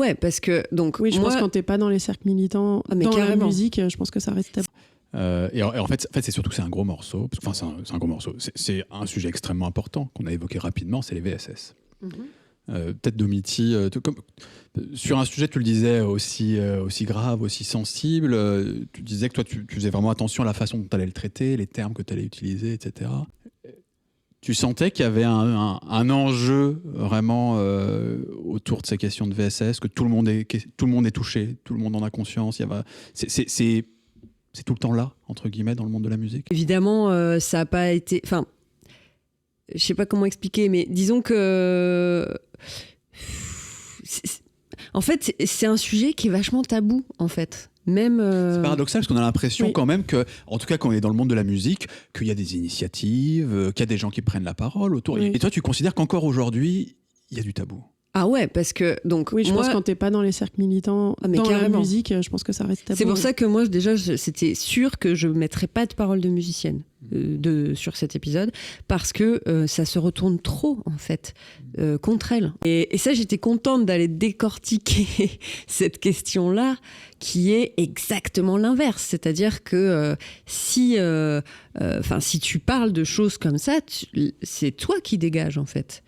ouais, parce que donc Oui, je moi, pense que quand t'es pas dans les cercles militants, mais dans la carrément. musique, je pense que ça reste tabou. Et en fait, c'est surtout que c'est un gros morceau. C'est un gros morceau. C'est un sujet extrêmement important qu'on a évoqué rapidement, c'est les VSS. Peut-être Domiti, sur un sujet, tu le disais, aussi grave, aussi sensible, tu disais que toi, tu faisais vraiment attention à la façon dont tu allais le traiter, les termes que tu allais utiliser, etc. Tu sentais qu'il y avait un enjeu vraiment autour de ces questions de VSS, que tout le monde est touché, tout le monde en a conscience. C'est tout le temps là, entre guillemets, dans le monde de la musique. Évidemment, ça n'a pas été... Enfin, je sais pas comment expliquer, mais disons que... En fait, c'est un sujet qui est vachement tabou, en fait. Même C'est paradoxal parce qu'on a l'impression quand même que, en tout cas quand on est dans le monde de la musique, qu'il y a des initiatives, qu'il y a des gens qui prennent la parole autour. Oui. Et toi, tu considères qu'encore aujourd'hui, il y a du tabou? Ah ouais, parce que donc oui, je pense que quand t'es pas dans les cercles militants, dans carrément. la musique, je pense que ça reste tabou. C'est pour ça que moi déjà, c'était sûr que je mettrais pas de parole de musicienne sur cet épisode, parce que ça se retourne trop en fait contre elle. Et ça, j'étais contente d'aller décortiquer cette question-là, qui est exactement l'inverse. C'est-à-dire que si tu parles de choses comme ça, c'est toi qui dégages en fait.